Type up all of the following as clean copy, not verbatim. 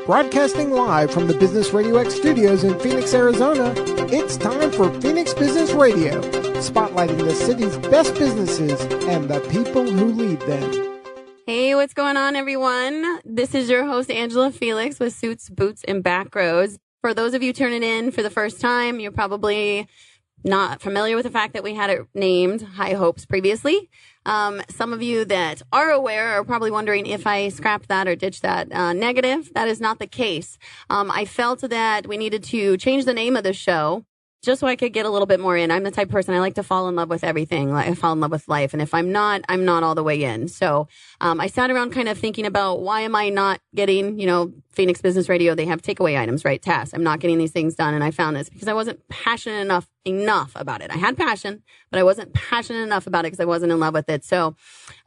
Broadcasting live from the Business Radio X studios in Phoenix, Arizona, it's time for Phoenix Business Radio, spotlighting the city's best businesses and the people who lead them. Hey, what's going on, everyone? This is your host, Angela Felix, with Suits, Boots, and Backroads. For those of you tuning in for the first time, you're probably not familiar with the fact that we had it named High Hopes previously. Some of you that are aware are probably wondering if I scrapped that or ditched that. Negative. That is not the case. I felt that we needed to change the name of the show just so I could get a little bit more in. I'm the type of person, I like to fall in love with everything. Like, I fall in love with life. And if I'm not all the way in. So I sat around kind of thinking about, why am I not getting, Phoenix Business Radio, they have takeaway items, right? Tasks. I'm not getting these things done. And I found this because I wasn't passionate enough about it. I had passion, but I wasn't passionate enough about it because I wasn't in love with it. So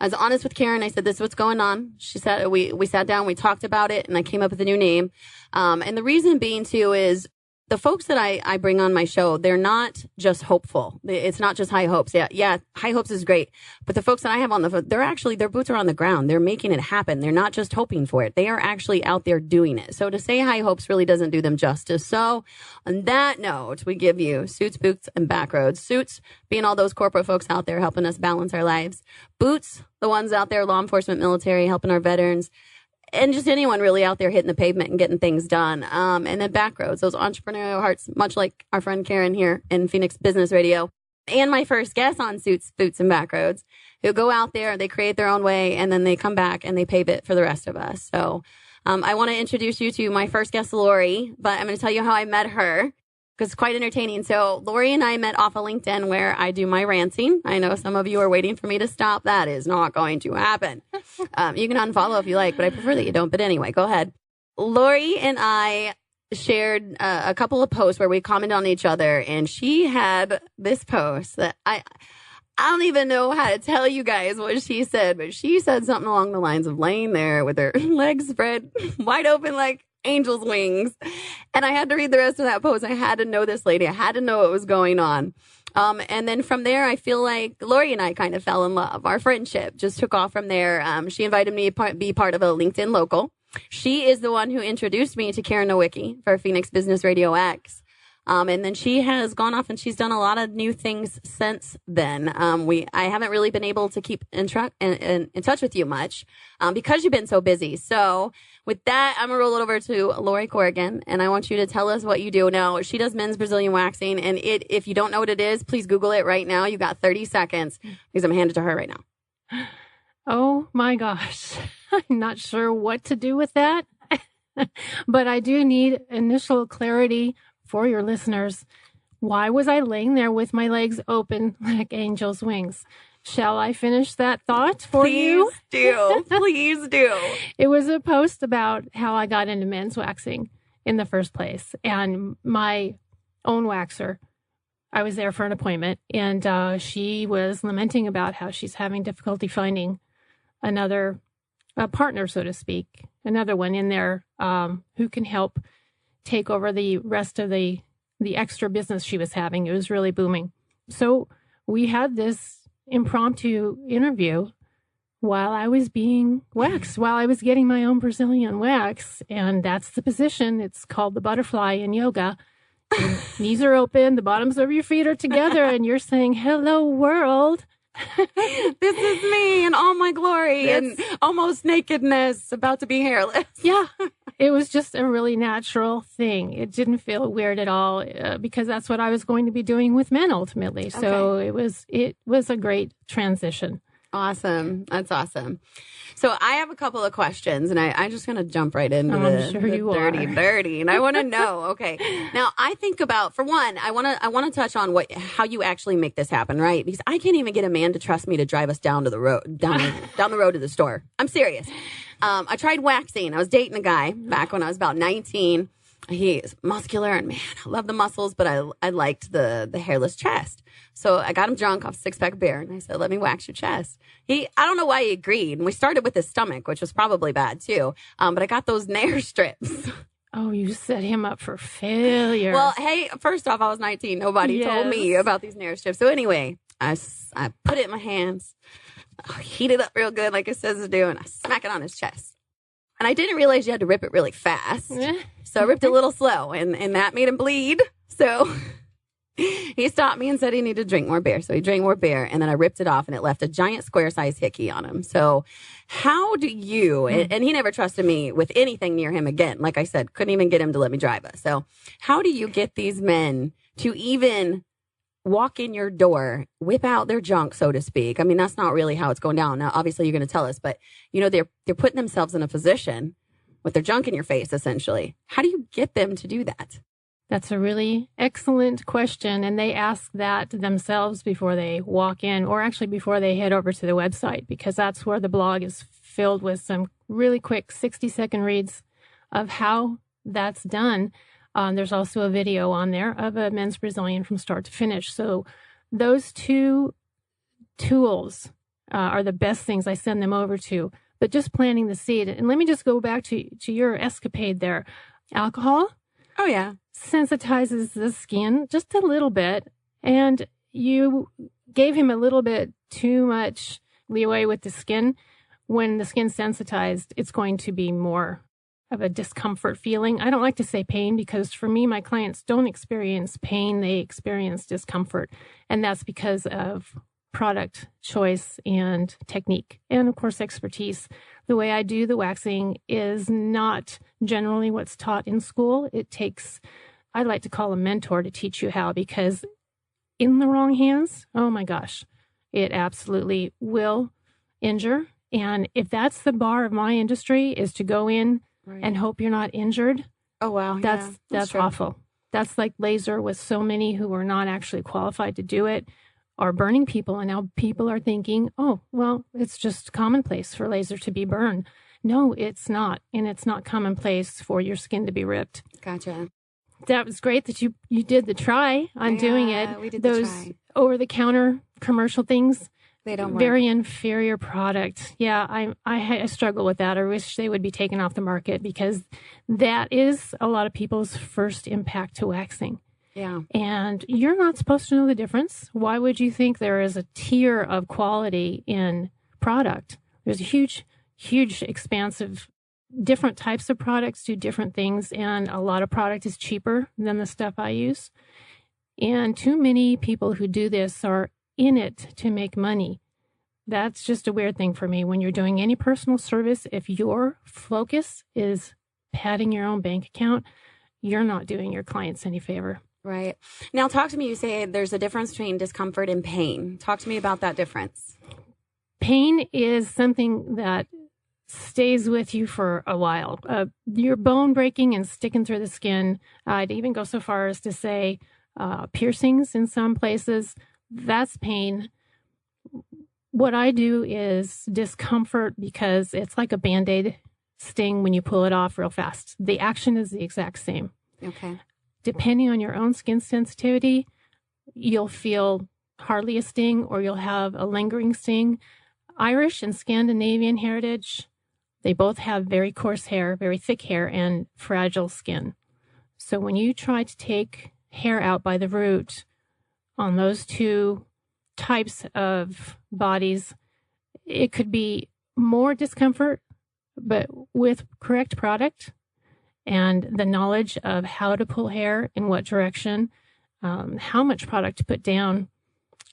I was honest with Karen. I said, this is what's going on. She said, we sat down, we talked about it, and I came up with a new name. And the reason being too is, the folks that I bring on my show, they're not just hopeful. It's not just high hopes. Yeah, high hopes is great. But the folks that I have on their boots are on the ground. They're making it happen. They're not just hoping for it. They are actually out there doing it. So to say high hopes really doesn't do them justice. So on that note, we give you Suits, Boots, and Backroads. Suits being all those corporate folks out there helping us balance our lives. Boots, the ones out there, law enforcement, military, helping our veterans. And just anyone really out there hitting the pavement and getting things done. And then Backroads, those entrepreneurial hearts, much like our friend Karen here in Phoenix Business Radio. And my first guest on Suits, Boots, and Backroads, who go out there, they create their own way, and then they come back and they pave it for the rest of us. So I want to introduce you to my first guest, Lori, but I'm going to tell you how I met her, because it's quite entertaining. So Lori and I met off of LinkedIn, where I do my ranting. I know some of you are waiting for me to stop. That is not going to happen. You can unfollow if you like, but I prefer that you don't. But anyway, go ahead. Lori and I shared a couple of posts where we commented on each other, and she had this post that I don't even know how to tell you guys what she said, but she said something along the lines of laying there with her legs spread wide open like angel's wings. And I had to read the rest of that post. I had to know this lady. I had to know what was going on. And then from there, I feel like Lori and I kind of fell in love. Our friendship just took off from there. She invited me to be part of a LinkedIn local. She is the one who introduced me to Karen Nowicki for Phoenix Business Radio X. And then she has gone off and she's done a lot of new things since then. I haven't really been able to keep in touch with you much because you've been so busy. So with that, I'm going to roll it over to Lori Corrigan, and I want you to tell us what you do. Now, she does men's Brazilian waxing, and if you don't know what it is, please Google it right now. You got 30 seconds because I'm handed to her right now. Oh my gosh. I'm not sure what to do with that, but I do need initial clarity for your listeners. Why was I laying there with my legs open like angel's wings? Shall I finish that thought for you? Please do. It was a post about how I got into men's waxing in the first place. And my own waxer, I was there for an appointment, and she was lamenting about how she's having difficulty finding another partner, so to speak, another one in there who can help take over the rest of the extra business she was having. It was really booming. So we had this impromptu interview while I was being waxed, while I was getting my own Brazilian wax. And that's the position. It's called the butterfly in yoga. Your knees are open, the bottoms of your feet are together, and you're saying, hello, world. This is me in all my glory and almost nakedness, about to be hairless. Yeah, it was just a really natural thing. It didn't feel weird at all because that's what I was going to be doing with men ultimately. So it was a great transition. Awesome. That's awesome. So I have a couple of questions, and I'm just going to jump right into the dirty. And I want to know, okay. Now I think about, for one, I want to touch on how you actually make this happen, right? Because I can't even get a man to trust me to drive us down to the road, down the road to the store. I'm serious. I tried waxing. I was dating a guy back when I was about 19. He's muscular, and man, I love the muscles, but I liked the hairless chest. So I got him drunk off a 6-pack of beer, and I said, let me wax your chest. I don't know why he agreed. And we started with his stomach, which was probably bad too. But I got those nair strips. Oh, you set him up for failure. Well, hey, first off, I was 19. Nobody told me about these nair strips. So anyway, I put it in my hands, heat it up real good like it says to do, and I smack it on his chest. And I didn't realize you had to rip it really fast. So I ripped it a little slow, and that made him bleed. So he stopped me and said he needed to drink more beer. So he drank more beer, and then I ripped it off, and it left a giant square-sized hickey on him. So how do you, and he never trusted me with anything near him again. Like I said, couldn't even get him to let me drive us. So how do you get these men to even walk in your door, whip out their junk, so to speak? I mean, that's not really how it's going down. Now, obviously, you're going to tell us, but, you know, they're putting themselves in a position with their junk in your face, essentially. How do you get them to do that? That's a really excellent question. And they ask that themselves before they walk in, or actually before they head over to the website, because that's where the blog is filled with some really quick 60-second reads of how that's done. There's also a video on there of a men's Brazilian from start to finish. So those two tools are the best things I send them over to. But just planting the seed. And let me just go back to your escapade there. Alcohol. Oh, yeah. Sensitizes the skin just a little bit. And you gave him a little bit too much leeway with the skin. When the skin's sensitized, it's going to be more of a discomfort feeling. I don't like to say pain because for me, my clients don't experience pain. They experience discomfort. And that's because of product choice and technique. And of course, expertise. The way I do the waxing is not generally what's taught in school. It takes, I like to call a mentor to teach you how, because in the wrong hands, oh my gosh, it absolutely will injure. And if that's the bar of my industry, is to go in and hope you're not injured. Oh, wow. That's awful. That's like laser with so many who are not actually qualified to do it are burning people. And now people are thinking, oh, well, it's just commonplace for laser to be burned. No, it's not. And it's not commonplace for your skin to be ripped. Gotcha. That was great that you did the try on doing it. We did those the try. Over-the-counter commercial things. They don't work. Very inferior product. Yeah, I struggle with that. I wish they would be taken off the market because that is a lot of people's first impact to waxing. Yeah. And you're not supposed to know the difference. Why would you think there is a tier of quality in product? There's a huge, expansive, different types of products do different things. And a lot of product is cheaper than the stuff I use. And too many people who do this are in it to make money. That's just a weird thing for me. When you're doing any personal service, if your focus is padding your own bank account, you're not doing your clients any favor. Right. Now, talk to me. You say there's a difference between discomfort and pain. Talk to me about that difference. Pain is something that stays with you for a while. Your bone breaking and sticking through the skin. I'd even go so far as to say piercings in some places. That's pain. What I do is discomfort because it's like a Band-Aid sting when you pull it off real fast. The action is the exact same. Okay. Depending on your own skin sensitivity, you'll feel hardly a sting or you'll have a lingering sting. Irish and Scandinavian heritage, they both have very coarse hair, very thick hair, and fragile skin. So when you try to take hair out by the root on those two types of bodies, it could be more discomfort, but with correct product and the knowledge of how to pull hair in what direction, how much product to put down.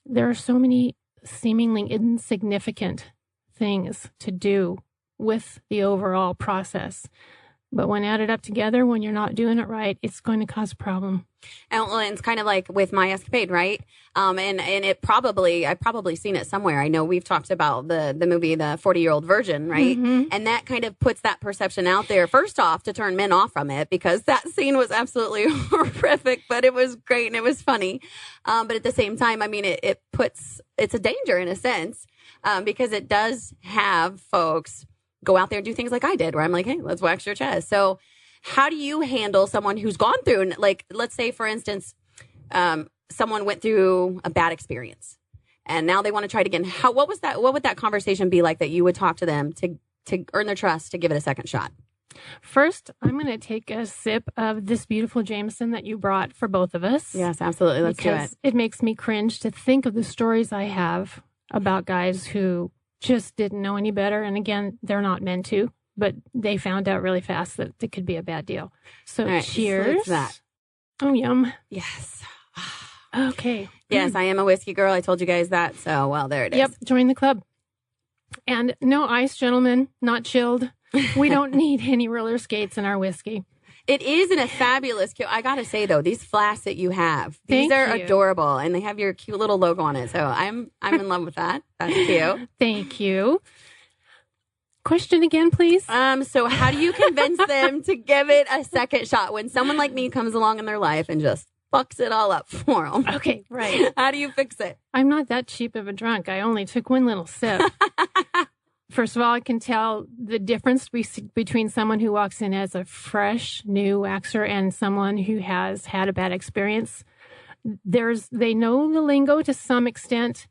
There are so many seemingly insignificant things to do with the overall process. But when added up together, when you're not doing it right, it's going to cause a problem. And it's kind of like with my escapade, right? And I've probably seen it somewhere. I know we've talked about the movie, The 40-Year-Old Virgin, right? Mm-hmm. And that kind of puts that perception out there, first off, to turn men off from it, because that scene was absolutely horrific, but it was great and it was funny. But at the same time, I mean, it's a danger in a sense, because it does have folks go out there and do things like I did, where I'm like, hey, let's wax your chest. So how do you handle someone who's gone through, like, let's say, for instance, someone went through a bad experience and now they want to try it again. What would that conversation be like that you would talk to them to earn their trust to give it a second shot? First, I'm going to take a sip of this beautiful Jameson that you brought for both of us. Yes, absolutely. Let's do it. It makes me cringe to think of the stories I have about guys who just didn't know any better. And again, they're not meant to. but they found out really fast that it could be a bad deal. So right, cheers. What's that? Oh, yum. Yes. Okay. Yes, I am a whiskey girl. I told you guys that. So, well, there it is. Yep. Join the club. And no ice, gentlemen, not chilled. We don't need any roller skates in our whiskey. It is in a fabulous cute. I got to say, though, these flasks that you have, these are adorable. And they have your cute little logo on it. So I'm in love with that. That's cute. Thank you. Question again, please. So how do you convince them to give it a second shot when someone like me comes along in their life and just fucks it all up for them? Okay, right. How do you fix it? I'm not that cheap of a drunk. I only took one little sip. First of all, I can tell the difference between someone who walks in as a fresh, new waxer and someone who has had a bad experience. They know the lingo to some extent.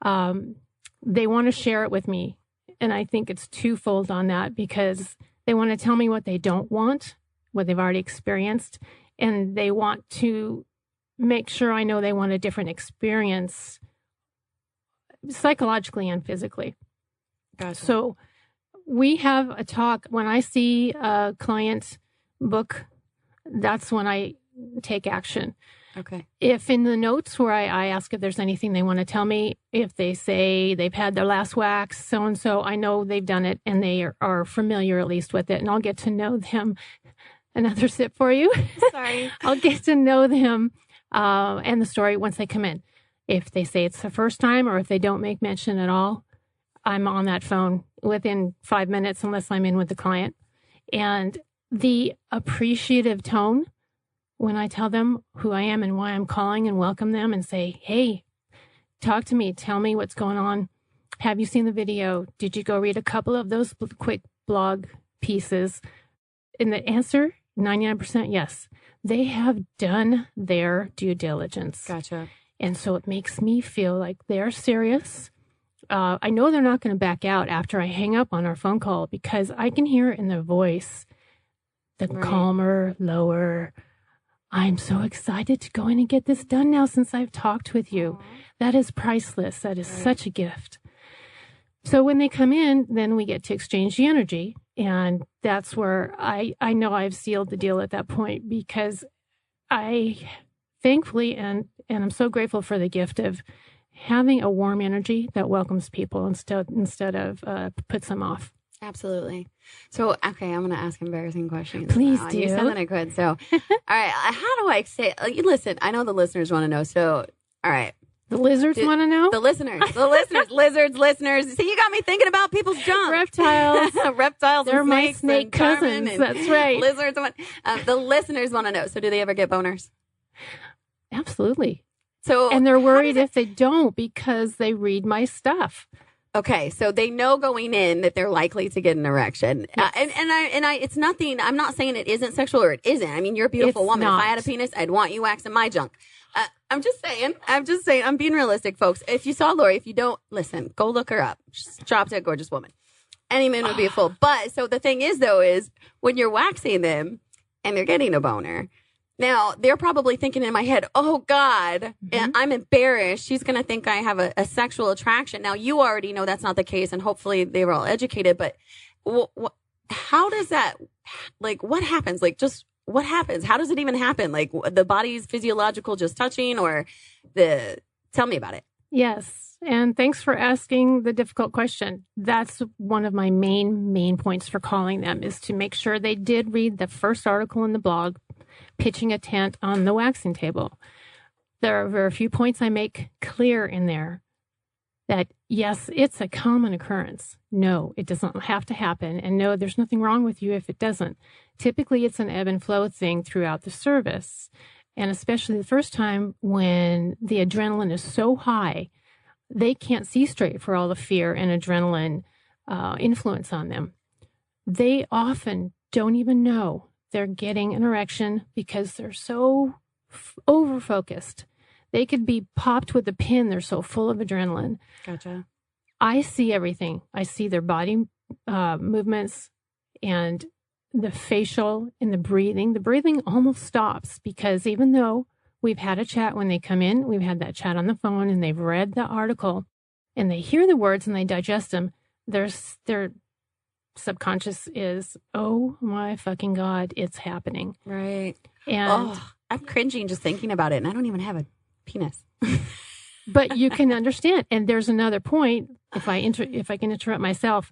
They want to share it with me. And I think it's twofold on that because they want to tell me what they don't want, what they've already experienced. And they want to make sure I know they want a different experience psychologically and physically. Gotcha. So we have a talk. When I see a client book, that's when I take action. Okay. If in the notes where I ask if there's anything they want to tell me, if they say they've had their last wax, so-and-so, I know they've done it and they are familiar at least with it. And I'll get to know them. Another sip for you. Sorry. I'll get to know them and the story once they come in. If they say it's the first time or if they don't make mention at all, I'm on that phone within 5 minutes unless I'm in with the client. And the appreciative tone when I tell them who I am and why I'm calling and welcome them and say, hey, talk to me. Tell me what's going on. Have you seen the video? Did you go read a couple of those quick blog pieces? And the answer, 99% yes. They have done their due diligence. Gotcha. And so it makes me feel like they're serious. I know they're not going to back out after I hang up on our phone call because I can hear it in their voice, the calmer, lower. I'm so excited to go in and get this done now since I've talked with you. That is priceless. That is such a gift. So when they come in, then we get to exchange the energy. And that's where I know I've sealed the deal at that point because I thankfully, and I'm so grateful for the gift of having a warm energy that welcomes people instead of puts them off. Absolutely. So, okay, I'm going to ask embarrassing questions. Please now. do. You said that I could. So, all right, how do I say, listen, I know the listeners want to know. So, all right. The lizards want to know? The listeners, listeners. See, you got me thinking about people's junk. Reptiles. Reptiles They're and my snakes snake and Carmen cousins. and That's right. Lizards. The listeners want to know. So do they ever get boners? Absolutely. So, and they're worried if they don't because they read my stuff. Okay, so they know going in that they're likely to get an erection, Yes. and I, it's nothing. I'm not saying it isn't sexual or it isn't. I mean, you're a beautiful woman. Not. If I had a penis, I'd want you waxing my junk. I'm just saying. I'm being realistic, folks. If you saw Lori, if you don't listen, go look her up. She's a drop dead gorgeous woman. Any man would be a fool. But so the thing is, though, is when you're waxing them and they're getting a boner. Now, they're probably thinking in my head, oh, God, I'm embarrassed. She's going to think I have a sexual attraction. Now, you already know that's not the case, and hopefully they were all educated. But how does that, like, what happens? Like, just what happens? How does it even happen? Like, the body's physiological just touching or tell me about it. Yes. And thanks for asking the difficult question. That's one of my main points for calling them is to make sure they did read the first article in the blog, pitching a tent on the waxing table. There are a few points I make clear in there that, yes, it's a common occurrence. No, it doesn't have to happen. And no, there's nothing wrong with you if it doesn't. Typically, it's an ebb and flow thing throughout the service. And especially the first time when the adrenaline is so high, they can't see straight for all the fear and adrenaline influence on them. They often don't even know they're getting an erection because they're so over-focused. They could be popped with a pin. They're so full of adrenaline. Gotcha. I see everything. I see their body movements and the facial and the breathing. The breathing almost stops because even though we've had a chat when they come in, we've had that chat on the phone and they've read the article and they hear the words and they digest them, they're subconscious is, oh my fucking God, it's happening. Right. And I'm cringing just thinking about it, and I don't even have a penis. But you can understand. And there's another point. If I can interrupt myself,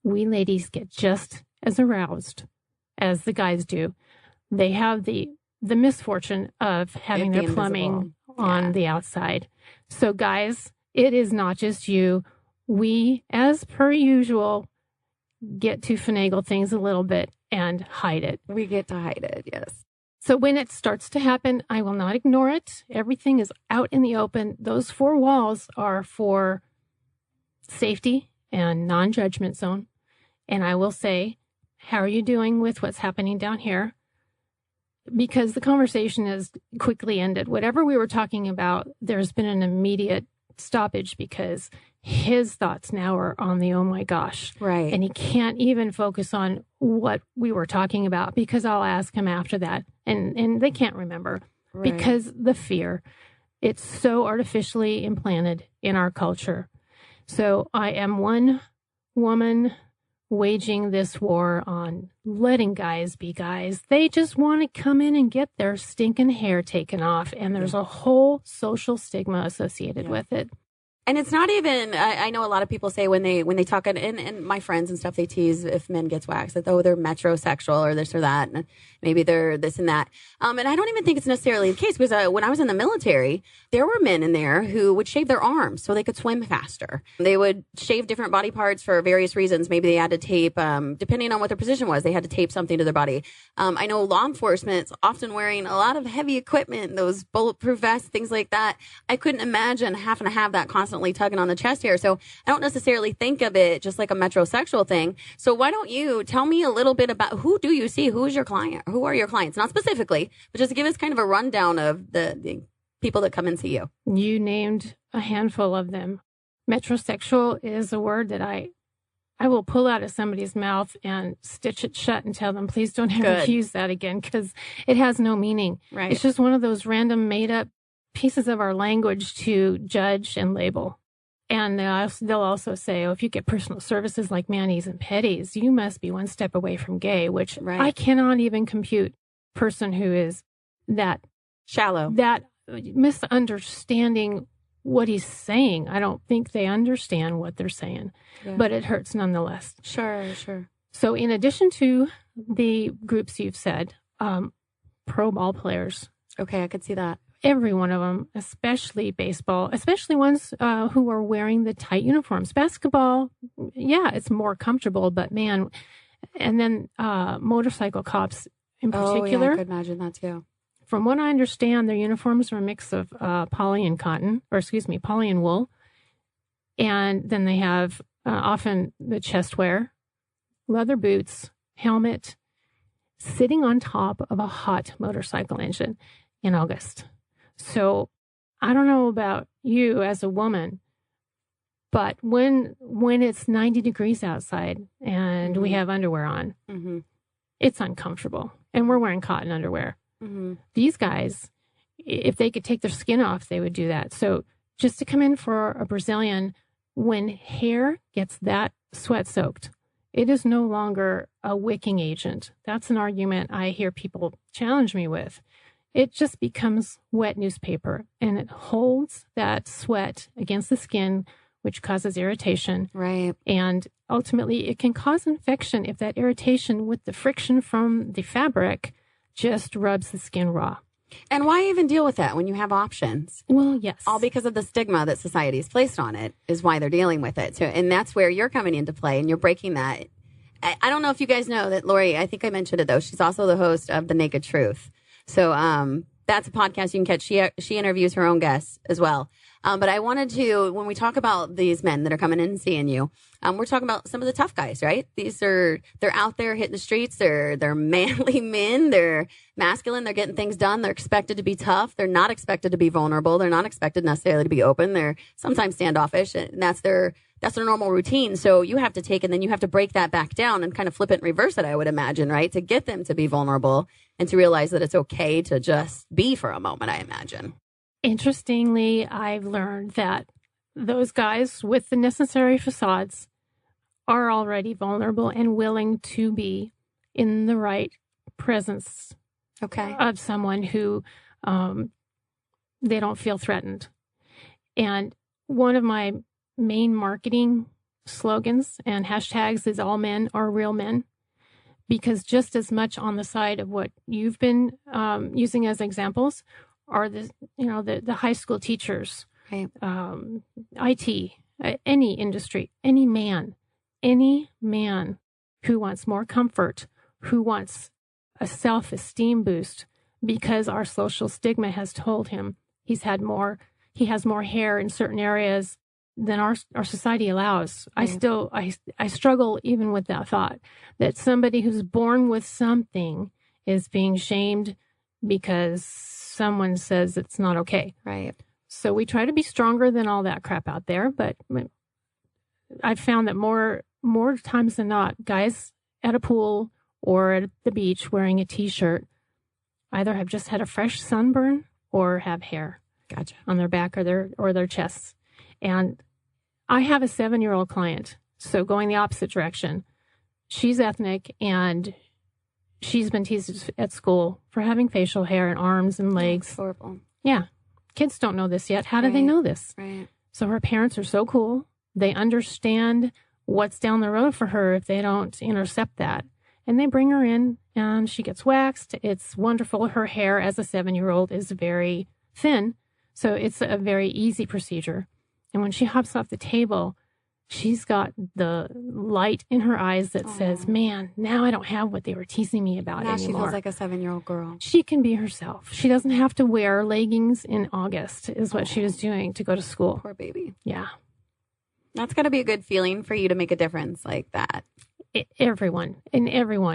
we ladies get just as aroused as the guys do. They have the misfortune of having their plumbing on the outside. So guys, it is not just you. We, as per usual, get to finagle things a little bit and hide it. We get to hide it, yes. So when it starts to happen, I will not ignore it. Everything is out in the open. Those 4 walls are for safety and non-judgment zone. And I will say, how are you doing with what's happening down here? Because the conversation is quickly ended. Whatever we were talking about, there's been an immediate stoppage because his thoughts now are on the, oh my gosh. Right. And he can't even focus on what we were talking about because I'll ask him after that. And they can't remember because the fear, it's so artificially implanted in our culture. So I am one woman waging this war on letting guys be guys. They just want to come in and get their stinking hair taken off. And there's a whole social stigma associated with it. And it's not even, I know a lot of people say when they talk, and my friends and stuff, they tease if men gets waxed, that, oh, they're metrosexual or this or that, and maybe they're this and that. And I don't even think it's necessarily the case, because when I was in the military, there were men in there who would shave their arms so they could swim faster. They would shave different body parts for various reasons. Maybe they had to tape, depending on what their position was, they had to tape something to their body. I know law enforcement's often wearing a lot of heavy equipment, those bulletproof vests, things like that. I couldn't imagine having to have that constantly tugging on the chest hair. So I don't necessarily think of it just like a metrosexual thing. So why don't you tell me a little bit about who do you see? Who is your client? Who are your clients? Not specifically, but just give us kind of a rundown of the people that come and see you. You named a handful of them. Metrosexual is a word that I will pull out of somebody's mouth and stitch it shut and tell them, please don't ever use that again, because it has no meaning. Right. It's just one of those random made up pieces of our language to judge and label. And they'll also say, oh, if you get personal services like manis and petties, you must be one step away from gay, which I cannot even compute a person who is that shallow, that misunderstanding what he's saying. I don't think they understand what they're saying, but it hurts nonetheless. Sure. So in addition to the groups you've said, pro ball players. Okay, I could see that. Every one of them, especially baseball, especially ones who are wearing the tight uniforms. Basketball, it's more comfortable, but man, and then motorcycle cops in particular. Oh, yeah, I could imagine that too. From what I understand, their uniforms are a mix of poly and wool. And then they have often the chest wear, leather boots, helmet, sitting on top of a hot motorcycle engine in August. So I don't know about you as a woman, but when it's 90 degrees outside and we have underwear on, it's uncomfortable. And we're wearing cotton underwear. These guys, if they could take their skin off, they would do that. So just to come in for a Brazilian, when hair gets that sweat soaked, it is no longer a wicking agent. That's an argument I hear people challenge me with. It just becomes wet newspaper, and it holds that sweat against the skin, which causes irritation. Right. And ultimately, it can cause infection if that irritation with the friction from the fabric just rubs the skin raw. And why even deal with that when you have options? Well, yes. All because of the stigma that society has placed on it is why they're dealing with it. So, and that's where you're coming into play, and you're breaking that. I don't know if you guys know that Lori, I think I mentioned it though, she's also the host of The Naked Truth. So that's a podcast you can catch. She interviews her own guests as well. But I wanted to, when we talk about these men that are coming in and seeing you, we're talking about some of the tough guys, right? They're out there hitting the streets. They're manly men. They're masculine. They're getting things done. They're expected to be tough. They're not expected to be vulnerable. They're not expected necessarily to be open. They're sometimes standoffish, and that's their normal routine. So you have to take, and then you have to break that back down and kind of flip it and reverse it, I would imagine, right? To get them to be vulnerable and to realize that it's okay to just be for a moment, I imagine. Interestingly, I've learned that those guys with the necessary facades are already vulnerable and willing to be in the right presence of someone who they don't feel threatened. And one of my main marketing slogans and hashtags is all men are real men, because just as much on the side of what you've been using as examples are the high school teachers, right. IT, any industry, any man who wants more comfort, who wants a self-esteem boost because our social stigma has told him he has more hair in certain areas than our society allows. Mm. I struggle even with that thought that somebody who's born with something is being shamed because someone says it's not okay. Right. So we try to be stronger than all that crap out there, but I've found that more times than not, guys at a pool or at the beach wearing a t-shirt either have just had a fresh sunburn or have hair on their back or their chests. And I have a 7-year-old client, so going the opposite direction. She's ethnic, and she's been teased at school for having facial hair and arms and legs. That's horrible. Yeah. Kids don't know this yet. How do they know this? Right. So her parents are so cool. They understand what's down the road for her if they don't intercept that. And they bring her in, and she gets waxed. It's wonderful. Her hair as a 7-year-old is very thin, so it's a very easy procedure. And when she hops off the table, she's got the light in her eyes that says, man, now I don't have what they were teasing me about anymore. Now she feels like a 7-year-old girl. She can be herself. She doesn't have to wear leggings in August is what she was doing to go to school. Poor baby. Yeah. That's got to be a good feeling for you to make a difference like that. Everyone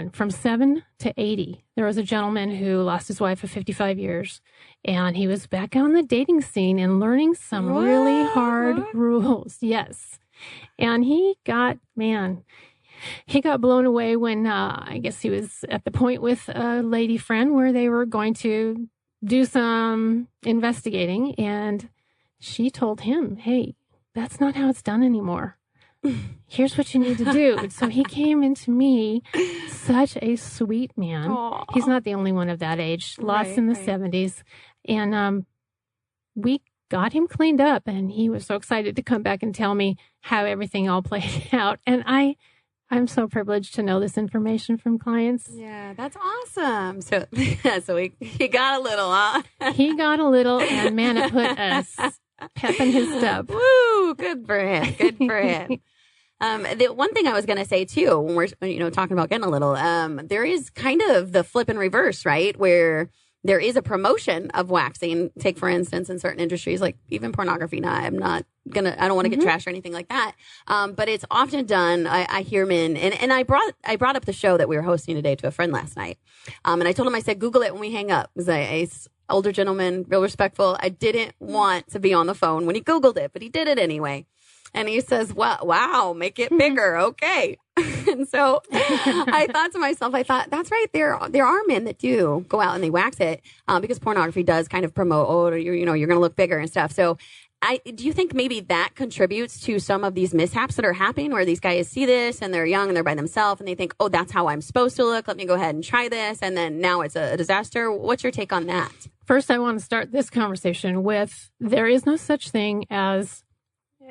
from 7 to 80. There was a gentleman who lost his wife of 55 years, and he was back on the dating scene and learning some really hard rules. Yes. And he got blown away when I guess he was at the point with a lady friend where they were going to do some investigating, and she told him, hey, that's not how it's done anymore. Here's what you need to do. So he came into me, such a sweet man. Aww. He's not the only one of that age, lost in the 70s. And we got him cleaned up, and he was so excited to come back and tell me how everything all played out. And I'm so privileged to know this information from clients. Yeah, that's awesome. So he got a little, huh? He got a little, and man, it put us pep in his step. Woo! Good for him. Good for him. The one thing I was going to say too, when we're talking about getting a little, there is kind of the flip and reverse, right? Where there is a promotion of waxing. Take for instance, in certain industries, like even pornography. I don't want to get trashed or anything like that. But it's often done. I hear men, and I brought up the show that we were hosting today to a friend last night. And I told him, I said, Google it when we hang up. It was a older gentleman, real respectful. I didn't want to be on the phone when he Googled it, but he did it anyway. And he says, wow, make it bigger. Okay. And so I thought to myself, that's right. There are men that do go out and they wax it because pornography does kind of promote, you're going to look bigger and stuff. So do you think maybe that contributes to some of these mishaps that are happening where these guys see this and they're young and they're by themselves and they think, oh, that's how I'm supposed to look. Let me go ahead and try this. And then now it's a disaster. What's your take on that? First, I want to start this conversation with there is no such thing as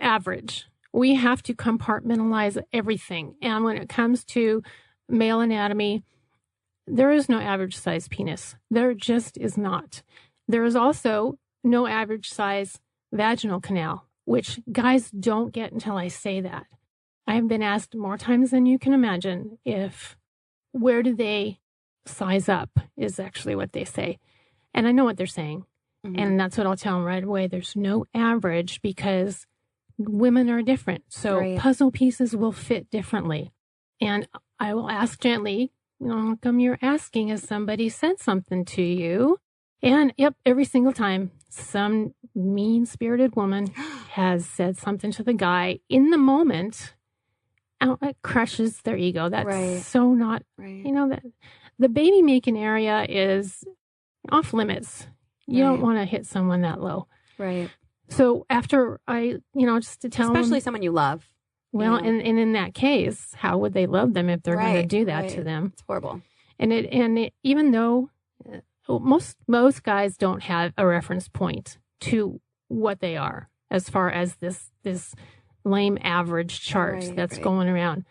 average. We have to compartmentalize everything. And when it comes to male anatomy, there is no average size penis. There just is not. There is also no average size vaginal canal, which guys don't get until I say that. I have been asked more times than you can imagine where do they size up is actually what they say. And I know what they're saying. Mm-hmm. And that's what I'll tell them right away. There's no average because women are different. So puzzle pieces will fit differently. And I will ask gently, how come you're asking? Has somebody said something to you? And yep, every single time some mean-spirited woman has said something to the guy in the moment, it crushes their ego. That's so not, that the baby making area is off limits. You don't want to hit someone that low. Right. So after I, just to tell especially them, someone you love. Well, and in that case, how would they love them if they're going to do that to them? It's horrible. And even though most guys don't have a reference point to what they are as far as this lame average chart that's going around,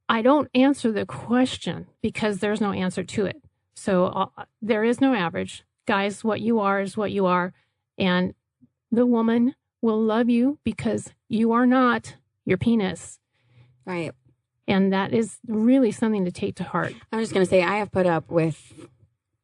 I don't answer the question because there's no answer to it. So there is no average. Guys, what you are is what you are. And the woman will love you because you are not your penis. Right. And that is really something to take to heart. I'm just going to say I have put up with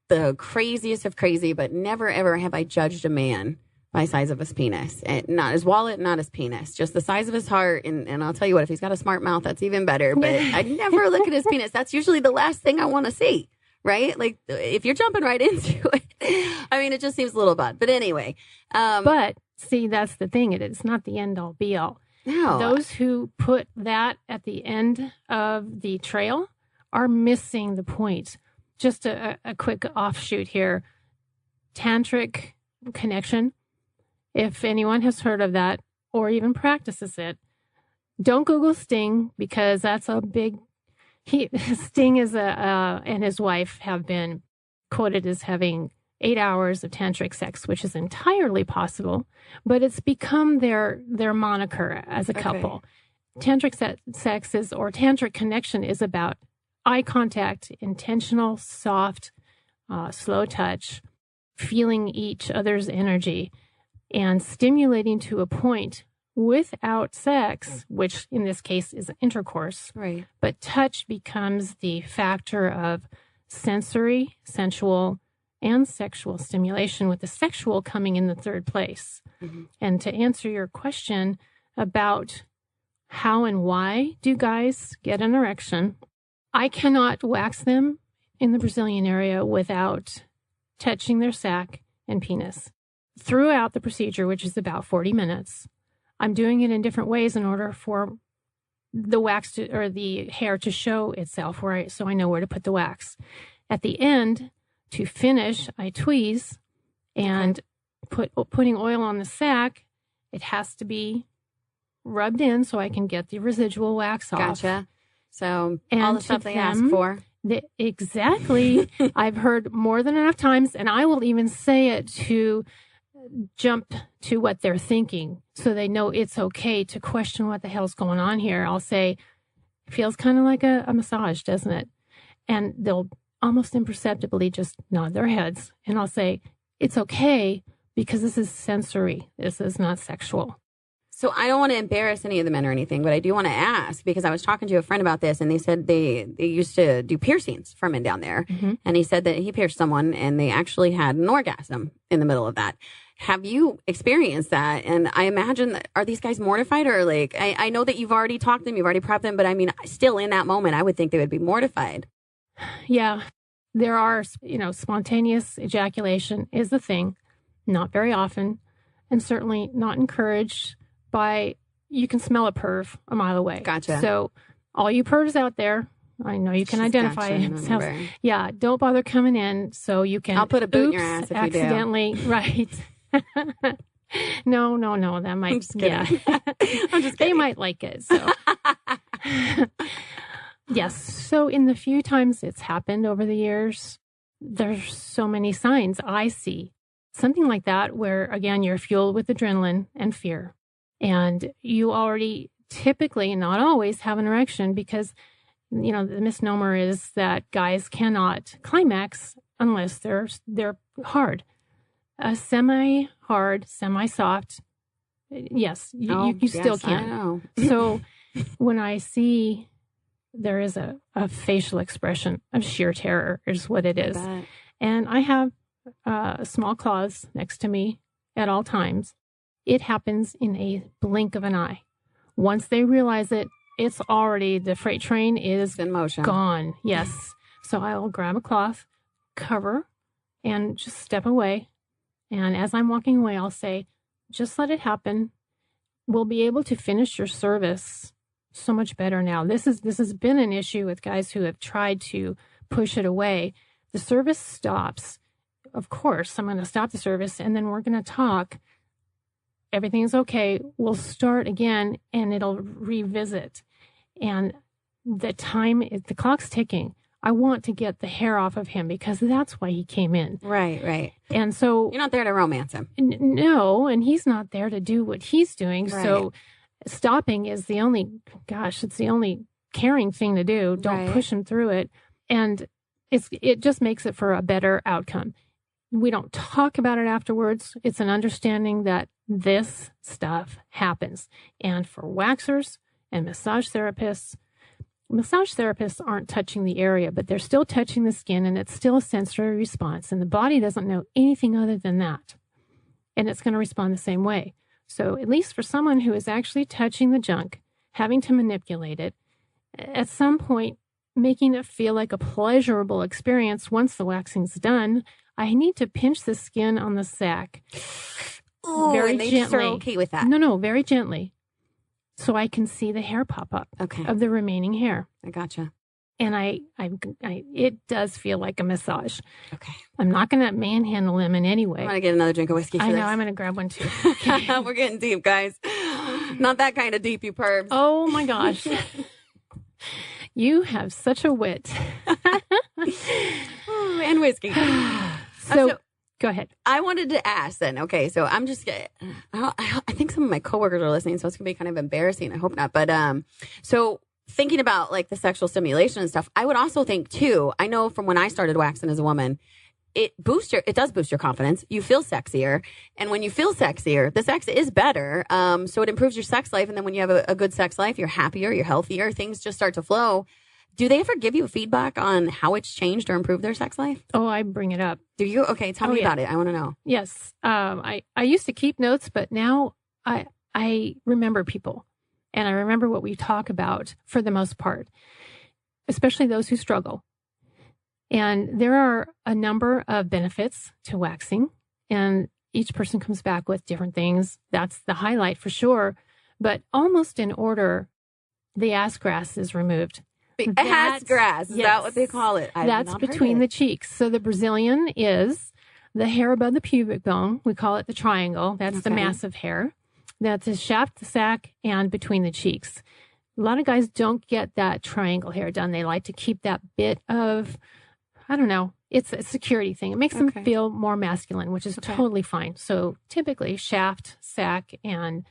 the craziest of crazy, but never, ever have I judged a man by size of his penis. And not his wallet, not his penis. Just the size of his heart. And I'll tell you what, if he's got a smart mouth, that's even better. But I never look at his penis. That's usually the last thing I want to see. Right? Like, if you're jumping right into it, I mean, it just seems a little bad. But anyway. But, see, that's the thing. It's not the end-all, be-all. No. Those who put that at the end of the trail are missing the point. Just a quick offshoot here. Tantric connection. If anyone has heard of that or even practices it, don't Google Sting because that's a big... Sting is and his wife have been quoted as having 8 hours of tantric sex, which is entirely possible, but it's become their moniker as a couple. Tantric sex is, or tantric connection is about eye contact, intentional, soft, slow touch, feeling each other's energy, and stimulating to a point without sex, which in this case is intercourse. Right. But touch becomes the factor of sensory, sensual, and sexual stimulation, with the sexual coming in the third place. Mm-hmm. And to answer your question about how and why do guys get an erection, I cannot wax them in the Brazilian area without touching their sac and penis. Throughout the procedure, which is about 40 minutes, I'm doing it in different ways in order for the wax or the hair to show itself so I know where to put the wax. At the end, to finish, I tweeze and putting oil on the sac. It has to be rubbed in so I can get the residual wax off. Gotcha. So all the stuff they ask for. Exactly. I've heard more than enough times, and I will even say it to jump to what they're thinking so they know it's okay to question what the hell's going on here. I'll say, it feels kind of like a massage, doesn't it? And they'll almost imperceptibly just nod their heads. And I'll say, it's okay because this is sensory. This is not sexual. So I don't want to embarrass any of the men or anything, but I do want to ask, because I was talking to a friend about this, and they said they used to do piercings for men down there. Mm-hmm. And he said that he pierced someone and they actually had an orgasm in the middle of that. Have you experienced that? And I imagine, are these guys mortified, or like, I know that you've already talked to them, you've already prepped them, but I mean, still in that moment, I would think they would be mortified. Yeah, there are, spontaneous ejaculation is the thing, not very often, and certainly not encouraged by, you can smell a perv a mile away. Gotcha. So all you pervs out there, I know you can identify yourselves. Yeah, don't bother coming in so you can. I'll put a boot in your ass if accidentally, you do. Right. No, that might. I'm just kidding. Yeah. I'm just kidding. They might like it. So. Yes. So in the few times it's happened over the years, there's so many signs I see. Something like that where, again, you're fueled with adrenaline and fear. And you already typically, not always, have an erection because, the misnomer is that guys cannot climax unless they're hard. A semi-hard, semi-soft, yes, you still can. I know. So when I see there is a facial expression of sheer terror is what it is. And I have small claws next to me at all times. It happens in a blink of an eye. Once they realize it, it's already, the freight train is in motion. Gone. Yes. So I'll grab a cloth, cover, and just step away. And as I'm walking away, I'll say, just let it happen. We'll be able to finish your service so much better now. This has been an issue with guys who have tried to push it away. The service stops. Of course, I'm going to stop the service, and then we're going to talk. everything's okay. We'll start again and it'll revisit. And the clock's ticking. I want to get the hair off of him because that's why he came in. Right. And so you're not there to romance him. No, and he's not there to do what he's doing. Right. So stopping is it's the only caring thing to do. Don't push him through it. And it just makes it for a better outcome. We don't talk about it afterwards. It's an understanding that this stuff happens. And for waxers and massage therapists aren't touching the area, but they're still touching the skin, and it's still a sensory response. And the body doesn't know anything other than that. And it's going to respond the same way. So at least for someone who is actually touching the junk, having to manipulate it, at some point, making it feel like a pleasurable experience once the waxing's done, I need to pinch the skin on the sac. Ooh, very and they gently. are okay with that. No, very gently. So I can see the hair pop up of the remaining hair. I gotcha. And it does feel like a massage. Okay. I'm not going to manhandle him in any way. I'm going to get another drink of whiskey for I know, this. I'm going to grab one too. We're getting deep, guys. Not that kind of deep, you pervs. Oh my gosh. You have such a wit. Ooh, and whiskey. So go ahead. I wanted to ask then. Okay, so I'm just, I think some of my coworkers are listening, so it's going to be kind of embarrassing. I hope not. But so thinking about like the sexual stimulation and stuff, I would also think too, I know from when I started waxing as a woman, it does boost your confidence. You feel sexier. And when you feel sexier, the sex is better. So it improves your sex life. And then when you have a good sex life, you're happier, you're healthier, things just start to flow. Do they ever give you feedback on how it's changed or improved their sex life? Oh, I bring it up. Do you? Okay, tell me about it. I want to know. Yes. I used to keep notes, but now I remember people. And I remember what we talk about for the most part, especially those who struggle. And there are a number of benefits to waxing, and each person comes back with different things. That's the highlight for sure. But almost in order, the ass grass is removed. The ass grass, is that what they call it? That's between the cheeks. So the Brazilian is the hair above the pubic bone. We call it the triangle. That's the massive hair. That's the shaft, the sac, and between the cheeks. A lot of guys don't get that triangle hair done. They like to keep that bit of, I don't know, it's a security thing. It makes them feel more masculine, which is totally fine. So typically shaft, sac, and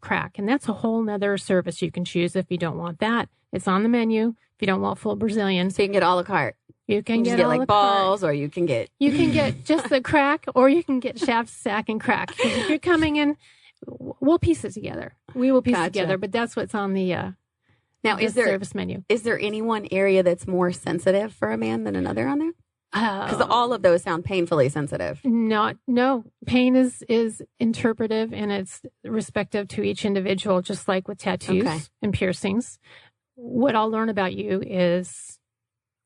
crack. And that's a whole nother service you can choose if you don't want that. It's on the menu. If you don't want full Brazilian. So you can get a la carte. You can get like balls, or you can get just the crack, or you can get shaft, sac, and crack. Because if you're coming in, we'll piece it together. We will piece it together, but that's what's on the now is there service menu. Is there any one area that's more sensitive for a man than another on there? Because all of those sound painfully sensitive. No. Pain is interpretive, and it's respective to each individual, just like with tattoos and piercings. What I'll learn about you is,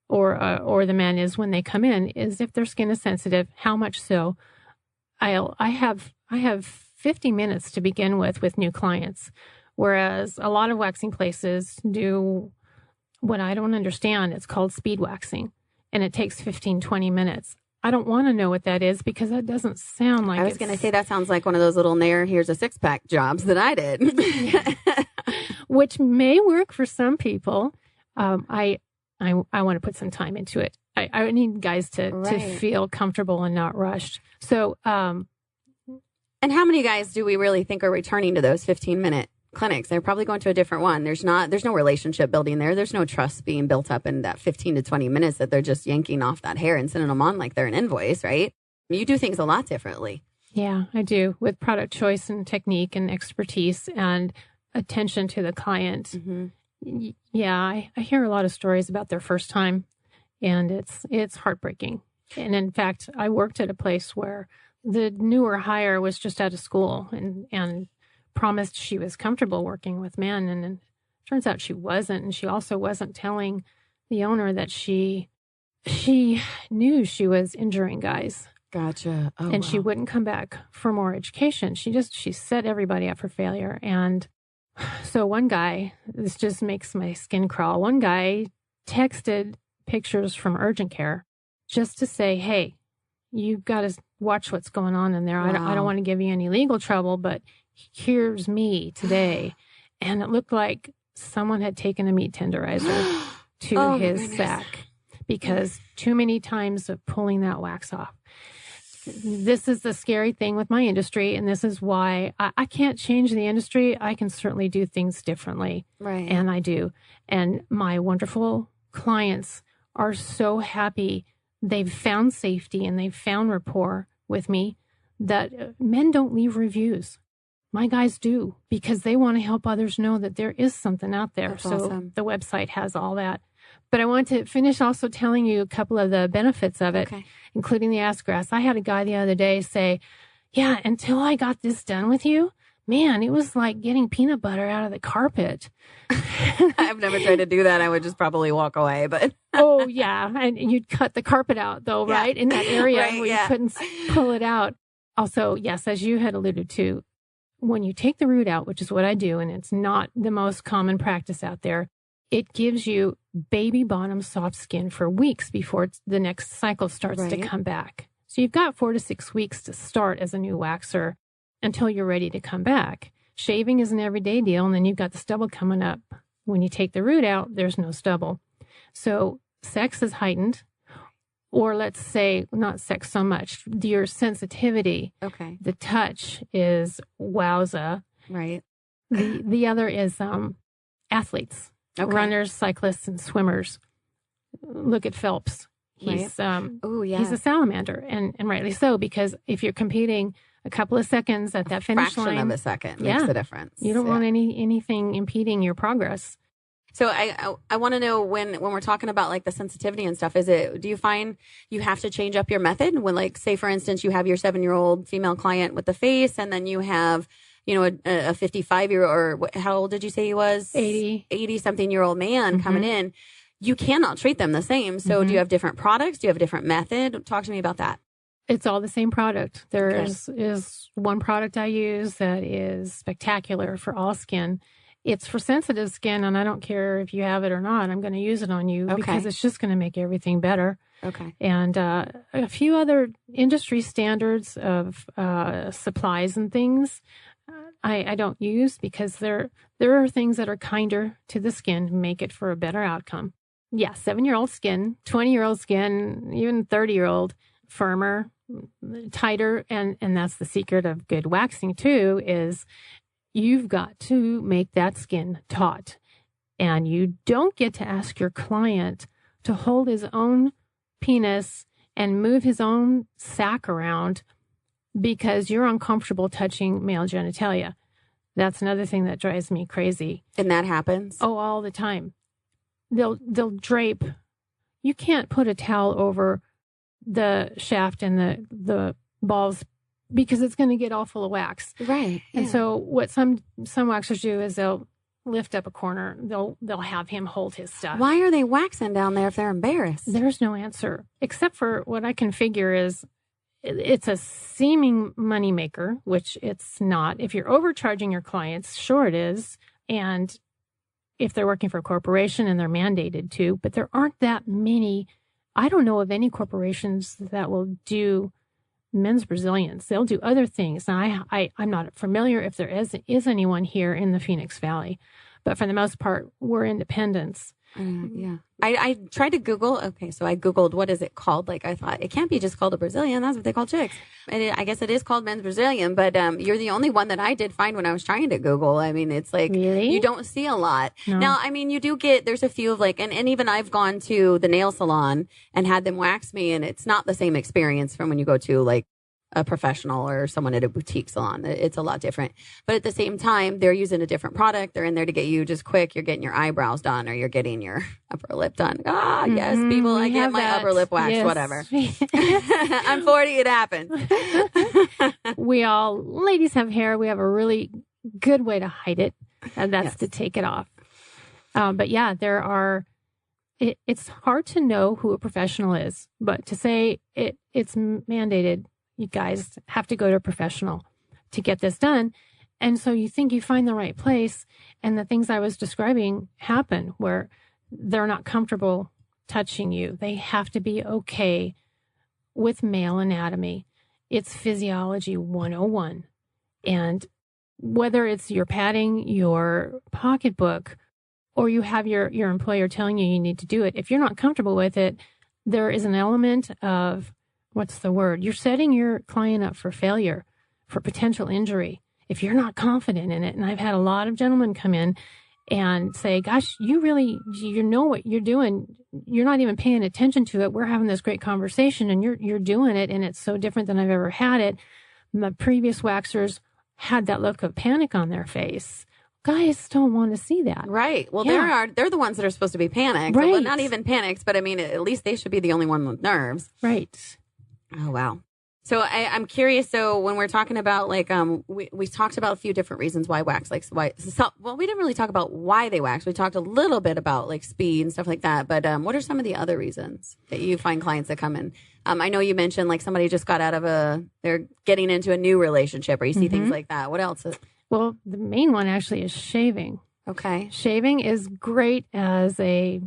or the man is when they come in, is if their skin is sensitive, how much so. I have 50 minutes to begin with new clients, whereas a lot of waxing places do what I don't understand. It's called speed waxing, and it takes 15, 20 minutes. I don't want to know what that is because that doesn't sound like I was going to say that sounds like one of those little here's a six-pack jobs that I did. Which may work for some people. I want to put some time into it. I need guys to feel comfortable and not rushed. So, and how many guys do we really think are returning to those 15-minute clinics? They're probably going to a different one. There's no relationship building there. There's no trust being built up in that 15 to 20 minutes that they're just yanking off that hair and sending them on like they're an invoice, right? You do things a lot differently. Yeah, I do, with product choice and technique and expertise and attention to the client. Mm-hmm. Yeah, I hear a lot of stories about their first time, and it's heartbreaking. And in fact, I worked at a place where the newer hire was just out of school and promised she was comfortable working with men, and it turns out she wasn't. And she also wasn't telling the owner that she knew she was injuring guys. Gotcha. Oh, and she wouldn't come back for more education. She set everybody up for failure. And so one guy, this just makes my skin crawl. One guy texted pictures from urgent care just to say, hey, you've got to watch what's going on in there. I don't want to give you any legal trouble, but here's me today. And it looked like someone had taken a meat tenderizer to his sack because too many times of pulling that wax off. This is the scary thing with my industry, and this is why I can't change the industry. I can certainly do things differently, right? And I do. And my wonderful clients are so happy. They've found safety and they've found rapport with me that men don't leave reviews. My guys do, because they want to help others know that there is something out there. That's so awesome. The website has all that. But I want to finish also telling you a couple of the benefits of it, including the ass grass. I had a guy the other day say, yeah, until I got this done with you, man, it was like getting peanut butter out of the carpet. I've never tried to do that. I would just probably walk away, but. Oh, yeah. And you'd cut the carpet out, though, right? In that area where you couldn't pull it out. Also, yes, as you had alluded to, when you take the root out, which is what I do, and it's not the most common practice out there, it gives you baby bottom soft skin for weeks before the next cycle starts to come back. So you've got 4 to 6 weeks to start as a new waxer until you're ready to come back. Shaving is an everyday deal, and then you've got the stubble coming up. When you take the root out, there's no stubble. So sex is heightened, or let's say not sex so much, your sensitivity. Okay. The touch is wowza. Right. The other is athletes. Okay. Runners, cyclists, and swimmers. Look at Phelps. He's he's a salamander, and rightly so, because if you're competing a couple of seconds at that finish line, fraction of a second makes a difference. You don't want anything impeding your progress. So I want to know when we're talking about like the sensitivity and stuff, do you find you have to change up your method when, like, say for instance, you have your 7-year-old female client with the face, and then you have, you know, a 55-year-old, or how old did you say he was? 80-something-year-old man coming in. You cannot treat them the same. So do you have different products? Do you have a different method? Talk to me about that. It's all the same product. There is one product I use that is spectacular for all skin. It's for sensitive skin, and I don't care if you have it or not. I'm going to use it on you because it's just going to make everything better. Okay. And a few other industry standards of supplies and things I don't use, because there are things that are kinder to the skin to make it for a better outcome. Yeah, 7-year-old skin, 20-year-old skin, even 30-year-old, firmer, tighter, and that's the secret of good waxing too, is you've got to make that skin taut. And you don't get to ask your client to hold his own penis and move his own sack around because you're uncomfortable touching male genitalia. That's another thing that drives me crazy. And that happens? Oh, all the time. They'll drape. You can't put a towel over the shaft and the balls because it's going to get all full of wax. Right. And so what some waxers do is they'll lift up a corner. They'll have him hold his stuff. Why are they waxing down there if they're embarrassed? There's no answer, except for what I can figure is it's a seeming moneymaker, which it's not. If you're overcharging your clients, sure it is. And if they're working for a corporation and they're mandated to, but there aren't that many. I don't know of any corporations that will do men's Brazilians. They'll do other things. Now, I'm not familiar if there is anyone here in the Phoenix Valley, but for the most part, we're independents. Yeah. I tried to Google. Okay, so I Googled, what is it called? Like, I thought, it can't be just called a Brazilian. That's what they call chicks. And I guess it is called men's Brazilian, but you're the only one that I did find when I was trying to Google. I mean, it's like, really? You don't see a lot. No. Now, I mean, you do get, there's a few of like, and even I've gone to the nail salon and had them wax me, and it's not the same experience from when you go to like a professional or someone at a boutique salon. It's a lot different. But at the same time, they're using a different product. They're in there to get you just quick. You're getting your eyebrows done, or you're getting your upper lip done. Yes, people, I get my upper lip waxed, whatever. I'm 40, it happens. We all, ladies have hair. We have a really good way to hide it, and that's to take it off. But yeah, there are, it's hard to know who a professional is, but to say it's mandated, you guys have to go to a professional to get this done. And so you think you find the right place, and the things I was describing happen where they're not comfortable touching you. They have to be okay with male anatomy. It's physiology 101. And whether it's your padding, your pocketbook, or you have your employer telling you need to do it, if you're not comfortable with it, there is an element of, what's the word? You're setting your client up for failure, for potential injury, if you're not confident in it. And I've had a lot of gentlemen come in and say, gosh, you know what you're doing. You're not even paying attention to it. We're having this great conversation and you're doing it. And it's so different than I've ever had it. My previous waxers had that look of panic on their face. Guys don't want to see that. Right. Well, Yeah. they're the ones that are supposed to be panicked. Right. Well, not even panicked, but I mean, at least they should be the only one with nerves. Right. Oh, wow. So I'm curious. So when we're talking about like, we talked about a few different reasons why wax, like well, we didn't really talk about why they wax. We talked a little bit about like speed and stuff like that. But what are some of the other reasons that you find clients that come in? I know you mentioned like somebody just got out of they're getting into a new relationship, or you see things like that. What else? Well, the main one actually is shaving. Okay. Shaving is great as a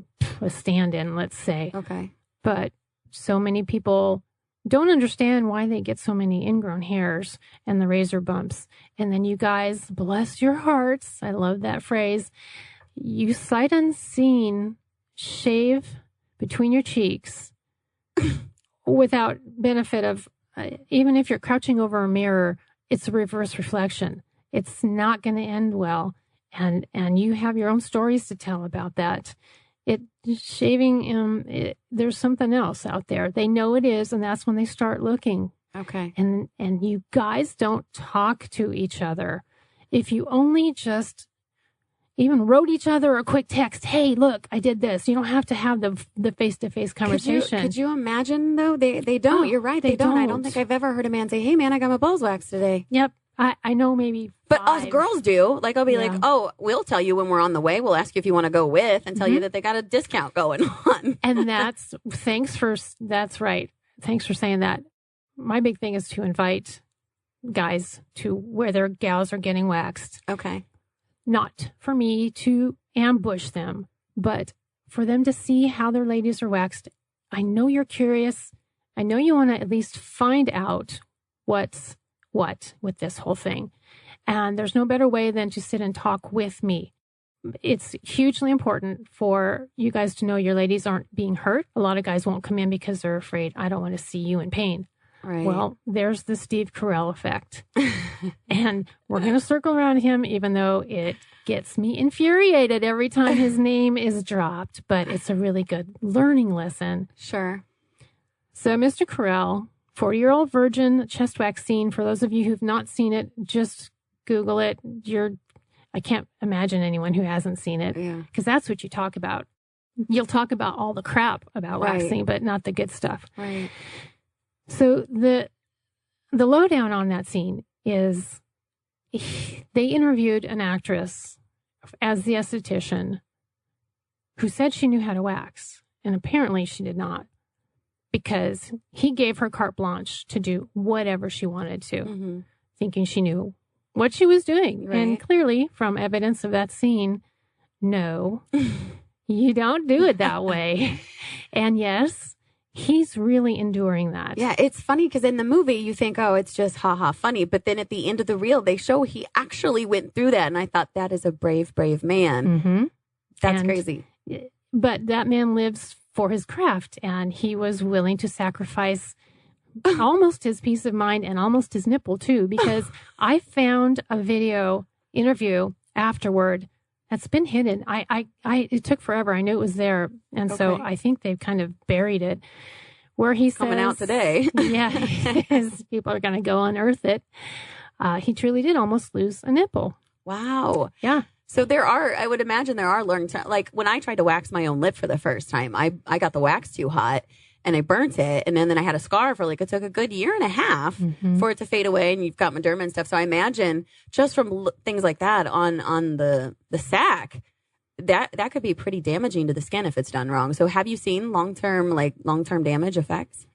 stand-in, let's say. Okay. But so many people don't understand why they get so many ingrown hairs and the razor bumps. And then you guys, bless your hearts, I love that phrase, you sight unseen shave between your cheeks without benefit of, even if you're crouching over a mirror, it's a reverse reflection. It's not going to end well. And you have your own stories to tell about that. Shaving, there's something else out there. They know it is, and that's when they start looking. Okay. And you guys don't talk to each other. If you only just even wrote each other a quick text, hey, look, I did this. You don't have to have the face-to-face conversation. Could you imagine, though? They don't. You're right. They don't. I don't think I've ever heard a man say, hey, man, I got my balls waxed today. Yep. I know maybe But 5. us girls do. Like, I'll be like, oh, we'll tell you when we're on the way. We'll ask you if you want to go with and tell you that they got a discount going on. And that's right. Thanks for saying that. My big thing is to invite guys to where their gals are getting waxed. Okay. Not for me to ambush them, but for them to see how their ladies are waxed. I know you're curious. I know you want to at least find out what's what with this whole thing. And there's no better way than to sit and talk with me. It's hugely important for you guys to know your ladies aren't being hurt. A lot of guys won't come in because they're afraid, I don't want to see you in pain. Right. Well, there's the Steve Carell effect. And we're going to circle around him, even though it gets me infuriated every time his name is dropped. But it's a really good learning lesson. Sure. So, Mr. Carell, 40-year-old virgin chest wax scene. For those of you who've not seen it, just Google it. I can't imagine anyone who hasn't seen it, because that's what you talk about. You'll talk about all the crap about waxing, but not the good stuff. Right. So the lowdown on that scene is they interviewed an actress as the esthetician who said she knew how to wax, and apparently she did not, because he gave her carte blanche to do whatever she wanted to, thinking she knew what she was doing. Right. And clearly, from evidence of that scene, no, you don't do it that way. And yes, he's really enduring that. Yeah, it's funny because in the movie you think, oh, it's just haha funny. But then at the end of the reel, they show he actually went through that. And I thought, that is a brave, brave man. That's crazy. But that man lives for his craft, and he was willing to sacrifice almost his peace of mind and almost his nipple too, because I found a video interview afterward that's been hidden. It took forever. I knew it was there, and so I think they've kind of buried it. Where he says, coming out today, people are going to go unearth it. He truly did almost lose a nipple. Wow. Yeah. So I would imagine there are learning time. Like when I tried to wax my own lip for the first time, I got the wax too hot and I burnt it. And then I had a scar for it took a good year and a half for it to fade away. And you've got Mederma and stuff. So I imagine just from things like that on the sack, that could be pretty damaging to the skin if it's done wrong. So have you seen long-term damage effects?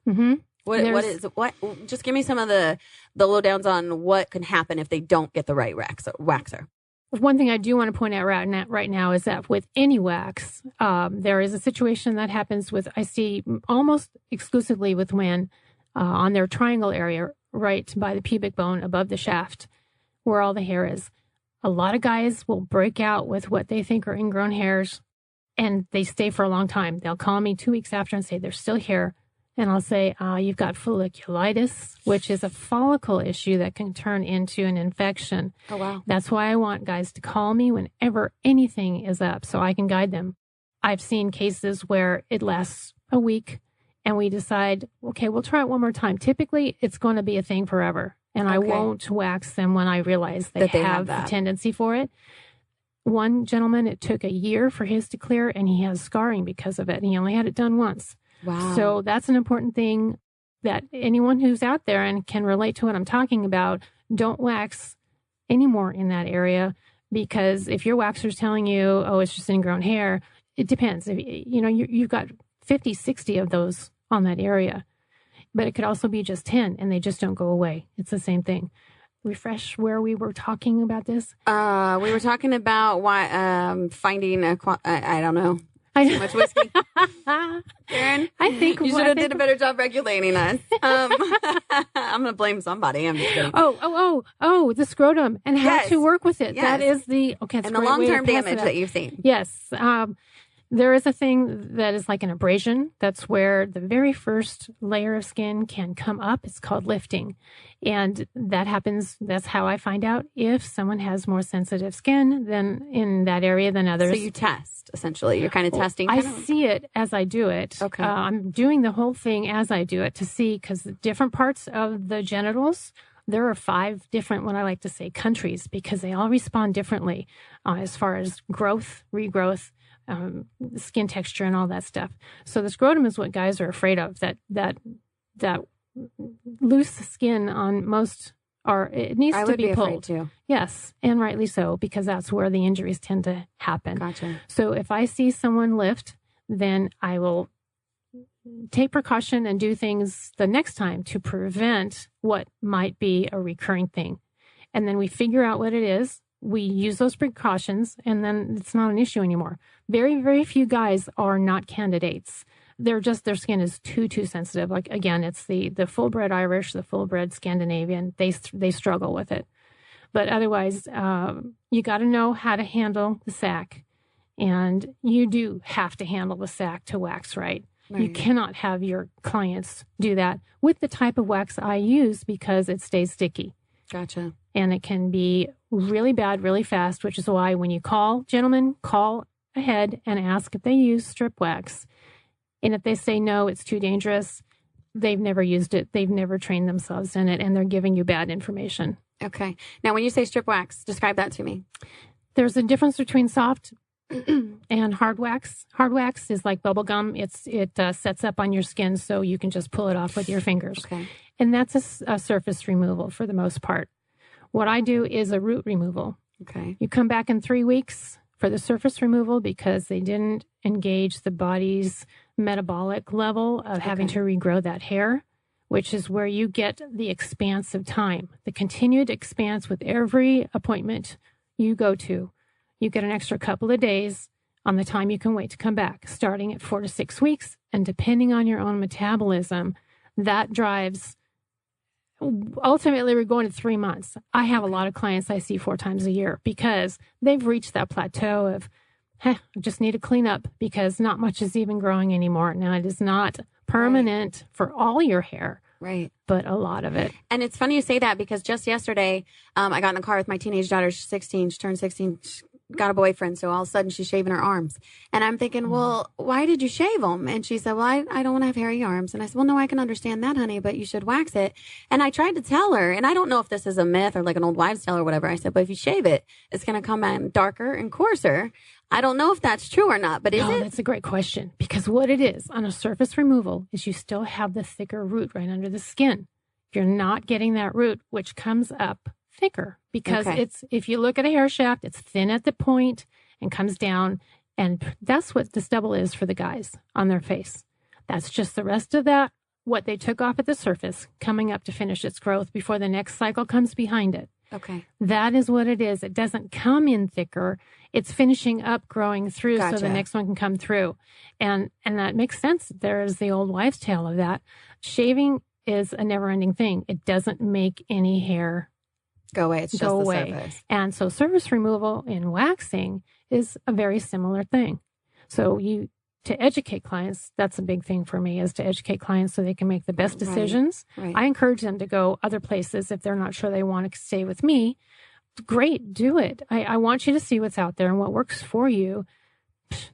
What just give me some of the lowdowns on what can happen if they don't get the right waxer. One thing I do want to point out right now is that with any wax, there is a situation that happens I see almost exclusively with men. on their triangle area, right by the pubic bone above the shaft, where all the hair is. A lot of guys will break out with what they think are ingrown hairs, and they stay for a long time. They'll call me 2 weeks after and say they're still here. And I'll say, you've got folliculitis, which is a follicle issue that can turn into an infection. Oh, wow. That's why I want guys to call me whenever anything is up so I can guide them. I've seen cases where it lasts a week and we decide, okay, we'll try it one more time. Typically, it's going to be a thing forever. And I won't wax them when I realize they have a tendency for it. One gentleman, it took a year for his to clear, and he has scarring because of it. And he only had it done once. Wow. So that's an important thing that anyone who's out there and can relate to what I'm talking about, don't wax anymore in that area, because if your waxer's telling you, oh, it's just ingrown hair, it depends. If, you've got 50, 60 of those on that area, but it could also be just 10 and they just don't go away. It's the same thing. Refresh where we were talking about this. We were talking about why finding I don't know. Too much whiskey. Karen, I think you should have did a better job regulating us. I'm going to blame somebody. I'm just kidding. Oh, the scrotum and how to work with it. Yes. That is the and the long-term damage that you've seen. Yes. There is a thing that is like an abrasion. That's where the very first layer of skin can come up. It's called lifting. And that happens. That's how I find out if someone has more sensitive skin than in that area than others. So you test, essentially. You're kind of testing. I see it as I do it. Okay. I'm doing the whole thing as I do it to see, because the different parts of the genitals, there are 5 different, what I like to say, countries, because they all respond differently as far as growth, regrowth, skin texture, and all that stuff. So the scrotum is what guys are afraid of. That loose skin on most it needs to be pulled. Too. Yes, and rightly so, because that's where the injuries tend to happen. Gotcha. So if I see someone lift, then I will take precaution and do things the next time to prevent what might be a recurring thing. And then we figure out what it is. We use those precautions, and then it's not an issue anymore. Very, very few guys are not candidates. Their skin is too sensitive. Like, again, it's the full-bred Irish, the full-bred Scandinavian. They struggle with it. But otherwise, you got to know how to handle the sac. And you do have to handle the sac to wax right. You cannot have your clients do that with the type of wax I use, because it stays sticky. Gotcha. And it can be really bad, really fast, which is why when you call, gentlemen, call ahead and ask if they use strip wax. And if they say no, it's too dangerous, they've never used it, they've never trained themselves in it, and they're giving you bad information. Okay. Now, when you say strip wax, describe that to me. There's a difference between soft and hard wax. Hard wax is like bubble gum. It sets up on your skin so you can just pull it off with your fingers. Okay. And that's a surface removal for the most part. What I do is a root removal. Okay. You come back in 3 weeks for the surface removal because they didn't engage the body's metabolic level of having to regrow that hair, which is where you get the expanse of time, the continued expanse with every appointment you go to. You get an extra couple of days on the time you can wait to come back, starting at 4 to 6 weeks. And depending on your own metabolism, that drives, ultimately, we're going to 3 months. I have a lot of clients I see 4 times a year because they've reached that plateau of, I just need to clean up because not much is even growing anymore. Now, it is not permanent for all your hair. Right. But a lot of it. And it's funny you say that because just yesterday, I got in the car with my teenage daughter. She's 16. She turned 16. She got a boyfriend. So all of a sudden she's shaving her arms. And I'm thinking, well, why did you shave them? And she said, well, I don't want to have hairy arms. And I said, well, no, I can understand that, honey, but you should wax it. And I tried to tell her, and I don't know if this is a myth or like an old wives' tale or whatever. I said, but if you shave it, it's going to come in darker and coarser. I don't know if that's true or not, but is it? That's a great question, because what it is on a surface removal is you still have the thicker root right under the skin. You're not getting that root, which comes up thicker because if you look at a hair shaft, it's thin at the point and comes down. And that's what the stubble is for the guys on their face. That's just the rest of that, what they took off at the surface, coming up to finish its growth before the next cycle comes behind it. Okay. That is what it is. It doesn't come in thicker. It's finishing up, growing through so the next one can come through. And that makes sense. There is the old wives' tale of that. Shaving is a never-ending thing. It doesn't make any hair go away. It's just go the away. surface. And so surface removal in waxing is a very similar thing. So to educate clients, that's a big thing for me, is to educate clients so they can make the best decisions. Right. I encourage them to go other places if they're not sure they want to stay with me. Great, do it. I want you to see what's out there and what works for you.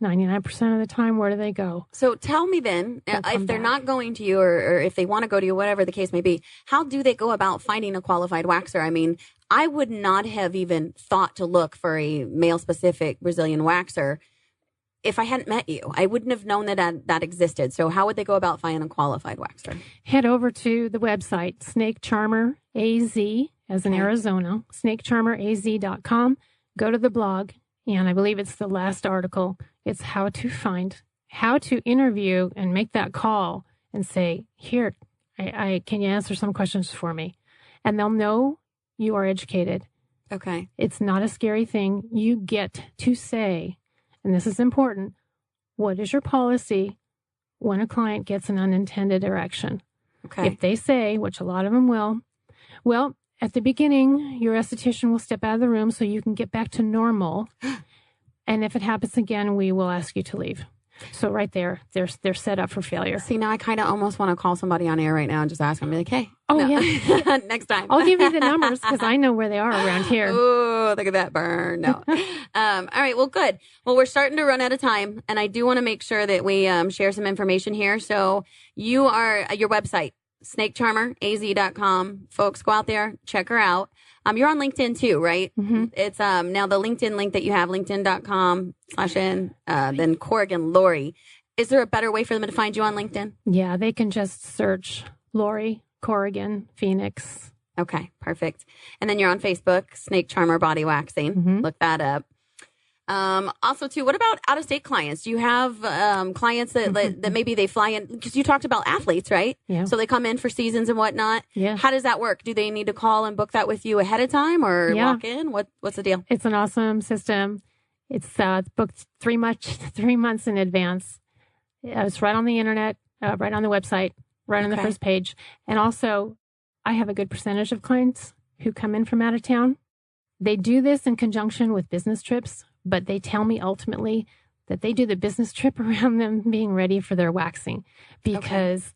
99% of the time, where do they go? So tell me then, if they're back. not going to you, or if they want to go to you, whatever the case may be, how do they go about finding a qualified waxer? I mean, I would not have even thought to look for a male-specific Brazilian waxer if I hadn't met you. I wouldn't have known that existed. So how would they go about finding a qualified waxer? Head over to the website, Snake Charmer AZ, as in Arizona, snakecharmeraz.com. Go to the blog, and I believe it's the last article. It's how to interview and make that call and say, here, can you answer some questions for me? And they'll know you are educated. Okay. It's not a scary thing. You get to say, and this is important, what is your policy when a client gets an unintended erection? Okay. If they say, which a lot of them will, well, at the beginning, your esthetician will step out of the room so you can get back to normal. And if it happens again, we will ask you to leave. So right there, they're set up for failure. See, now I kind of almost want to call somebody on air right now and just ask them, be like, hey. Oh, yeah. Next time. I'll give you the numbers because I know where they are around here. Oh, look at that burn. No. All right. Well, good. Well, we're starting to run out of time, and I do want to make sure that we share some information here. So your website, snakecharmeraz.com. Folks, go out there, check her out. You're on LinkedIn too, right? Mm-hmm. It's now the LinkedIn link that you have, linkedin.com/in, then Corrigan Lori. Is there a better way for them to find you on LinkedIn? Yeah, they can just search Lori, Corrigan, Phoenix. Okay, perfect. And then you're on Facebook, Snake Charmer Body Waxing. Mm-hmm. Look that up. Also, too, what about out-of-state clients? Do you have clients that maybe they fly in? Because you talked about athletes, right? Yeah. So they come in for seasons and whatnot. Yeah. How does that work? Do they need to call and book that with you ahead of time or walk in? What's the deal? It's an awesome system. It's booked 3 months in advance. It's right on the internet, right on the website, right on the first page. And also, I have a good percentage of clients who come in from out of town. They do this in conjunction with business trips, but they tell me ultimately that they do the business trip around them being ready for their waxing because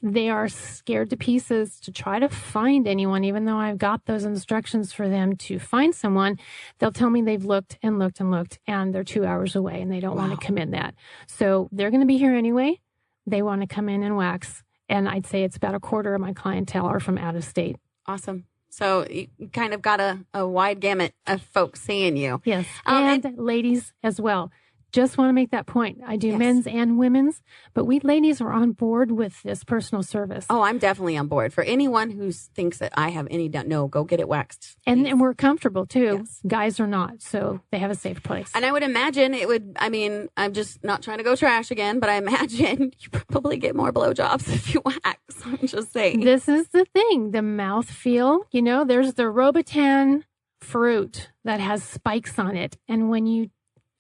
they are scared to pieces to try to find anyone, even though I've got those instructions for them to find someone. They'll tell me they've looked and looked and looked, and they're 2 hours away, and they don't want to commit that. So they're going to be here anyway. They want to come in and wax, and I'd say it's about a quarter of my clientele are from out of state. Awesome. So you kind of got a wide gamut of folks seeing you. Yes. And ladies as well. Just want to make that point. I do men's and women's, but we ladies are on board with this personal service. Oh, I'm definitely on board. For anyone who thinks that I have any doubt, no, go get it waxed. And we're comfortable too. Yes. Guys are not, so they have a safe place. And I would imagine it would, I mean, I'm just not trying to go trash again, but I imagine you probably get more blowjobs if you wax. I'm just saying. This is the thing, the mouthfeel. You know, there's the Robitan fruit that has spikes on it. And when you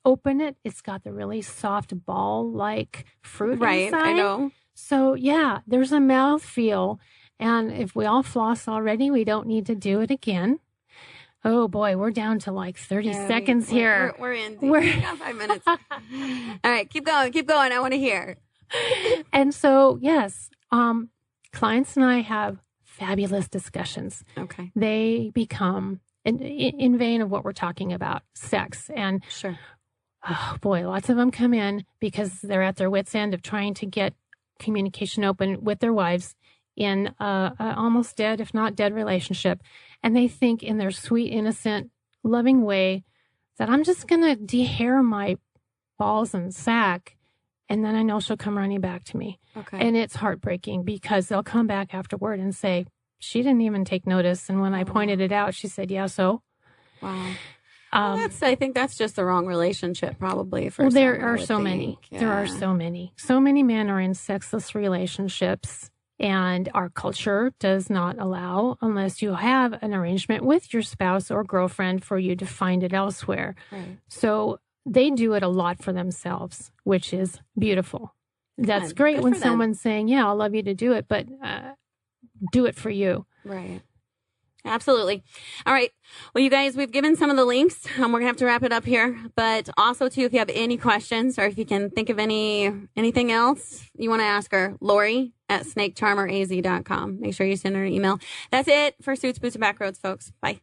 open it, it's got the really soft ball-like fruit inside. I know. So, yeah, there's a mouthfeel. And if we all floss already, we don't need to do it again. Oh, boy, we're down to like 30 seconds here. We're in. We got 5 minutes. All right, keep going. I want to hear. And so, yes, clients and I have fabulous discussions. Okay. They become in vein of what we're talking about, sex. And sure. Oh, boy, lots of them come in because they're at their wits' end of trying to get communication open with their wives in a almost dead, if not dead, relationship. And they think in their sweet, innocent, loving way that I'm just going to de-hair my balls and sack, and then I know she'll come running back to me. Okay. And it's heartbreaking because they'll come back afterward and say, she didn't even take notice. And when I pointed it out, she said, yeah, so. Wow. I think that's just the wrong relationship, probably. For there are so many. Yeah. There are so many. So many men are in sexless relationships, and our culture does not allow, unless you have an arrangement with your spouse or girlfriend, for you to find it elsewhere. Right. So they do it a lot for themselves, which is beautiful. That's great when someone's saying, yeah, I'll love you to do it, but do it for you. Right. Absolutely. All right. Well, you guys, we've given some of the links. We're going to have to wrap it up here. But also, too, if you have any questions or if you can think of anything else you want to ask her, Lori at snakecharmeraz.com. Make sure you send her an email. That's it for Suits, Boots, and Backroads, folks. Bye.